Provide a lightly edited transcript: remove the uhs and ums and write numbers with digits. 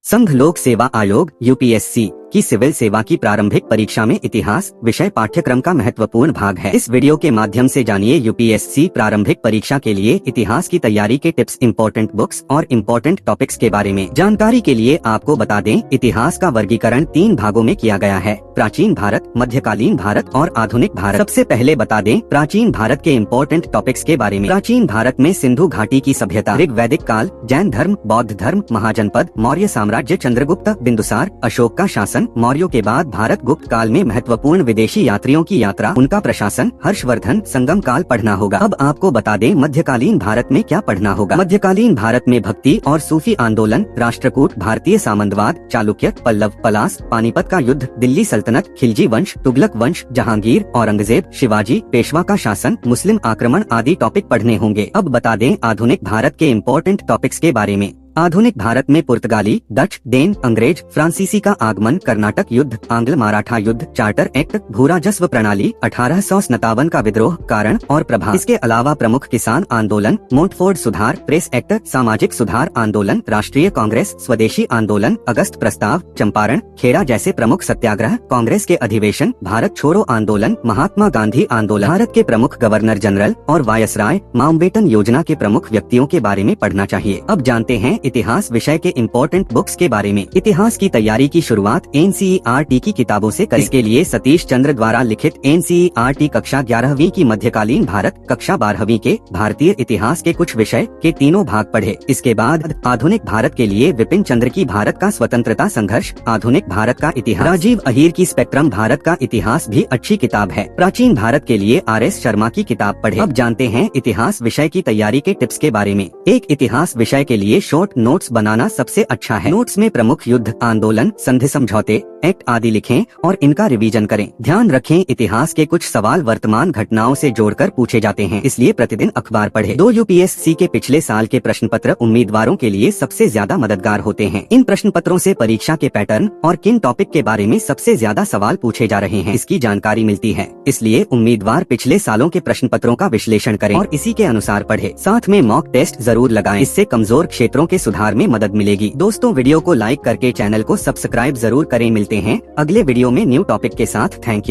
संघ लोक सेवा आयोग यूपीएससी की सिविल सेवा की प्रारंभिक परीक्षा में इतिहास विषय पाठ्यक्रम का महत्वपूर्ण भाग है। इस वीडियो के माध्यम से जानिए यूपीएससी प्रारंभिक परीक्षा के लिए इतिहास की तैयारी के टिप्स, इम्पोर्टेंट बुक्स और इम्पोर्टेंट टॉपिक्स के बारे में। जानकारी के लिए आपको बता दें, इतिहास का वर्गीकरण 3 भागों में किया गया है: प्राचीन भारत, मध्यकालीन भारत और आधुनिक भारत। सबसे पहले बता दें प्राचीन भारत के इम्पोर्टेंट टॉपिक्स के बारे में। प्राचीन भारत में सिंधु घाटी की सभ्यता, ऋग्वैदिक काल, जैन धर्म, बौद्ध धर्म, महाजनपद, मौर्य साम्राज्य, चंद्रगुप्त, बिंदुसार, अशोक का शासन, मौर्यों के बाद भारत गुप्त काल में महत्वपूर्ण विदेशी यात्रियों की यात्रा, उनका प्रशासन, हर्षवर्धन, संगम काल पढ़ना होगा। अब आपको बता दें मध्यकालीन भारत में क्या पढ़ना होगा। मध्यकालीन भारत में भक्ति और सूफी आंदोलन, राष्ट्रकूट, भारतीय सामंतवाद, चालुक्य, पल्लव, पलास, पानीपत का युद्ध, दिल्ली सल्तनत, खिलजी वंश, तुगलक वंश, जहांगीर, औरंगजेब, शिवाजी, पेशवा का शासन, मुस्लिम आक्रमण आदि टॉपिक पढ़ने होंगे। अब बता दें आधुनिक भारत के इम्पोर्टेंट टॉपिक्स के बारे में। आधुनिक भारत में पुर्तगाली, डच, डेन, अंग्रेज, फ्रांसीसी का आगमन, कर्नाटक युद्ध, आंग्ल मराठा युद्ध, चार्टर एक्ट, भू राजस्व प्रणाली, 1857 का विद्रोह, कारण और प्रभाव। इसके अलावा प्रमुख किसान आंदोलन, मोंटफोर्ड सुधार, प्रेस एक्ट, सामाजिक सुधार आंदोलन, राष्ट्रीय कांग्रेस, स्वदेशी आंदोलन, अगस्त प्रस्ताव, चंपारण, खेड़ा जैसे प्रमुख सत्याग्रह, कांग्रेस के अधिवेशन, भारत छोड़ो आंदोलन, महात्मा गांधी आंदोलन, भारत के प्रमुख गवर्नर जनरल और वायसराय, माउंटबेटन योजना के प्रमुख व्यक्तियों के बारे में पढ़ना चाहिए। अब जानते हैं इतिहास विषय के इम्पोर्टेंट बुक्स के बारे में। इतिहास की तैयारी की शुरुआत एनसीईआरटी की किताबों से करें। इसके लिए सतीश चंद्र द्वारा लिखित एनसीईआरटी कक्षा 11वीं की मध्यकालीन भारत, कक्षा 12वीं के भारतीय इतिहास के कुछ विषय के तीनों भाग पढ़े। इसके बाद आधुनिक भारत के लिए विपिन चंद्र की भारत का स्वतंत्रता संघर्ष, आधुनिक भारत का इतिहास, राजीव अहीर की स्पेक्ट्रम भारत का इतिहास भी अच्छी किताब है। प्राचीन भारत के लिए RS शर्मा की किताब पढ़े। अब जानते हैं इतिहास विषय की तैयारी के टिप्स के बारे में। एक इतिहास विषय के लिए शॉर्ट नोट्स बनाना सबसे अच्छा है। नोट्स में प्रमुख युद्ध, आंदोलन, संधि समझौते, एक्ट आदि लिखें और इनका रिवीजन करें। ध्यान रखें इतिहास के कुछ सवाल वर्तमान घटनाओं से जोड़कर पूछे जाते हैं, इसलिए प्रतिदिन अखबार पढ़ें। 2 यूपीएससी के पिछले साल के प्रश्न पत्र उम्मीदवारों के लिए सबसे ज्यादा मददगार होते हैं। इन प्रश्न पत्रों से परीक्षा के पैटर्न और किन टॉपिक के बारे में सबसे ज्यादा सवाल पूछे जा रहे हैं इसकी जानकारी मिलती है। इसलिए उम्मीदवार पिछले सालों के प्रश्न पत्रों का विश्लेषण करें और इसी के अनुसार पढ़े। साथ में मॉक टेस्ट जरूर लगाएं, इससे कमजोर क्षेत्रों के सुधार में मदद मिलेगी। दोस्तों, वीडियो को लाइक करके चैनल को सब्सक्राइब जरूर करें। मिलते हैं अगले वीडियो में न्यू टॉपिक के साथ। Thank you.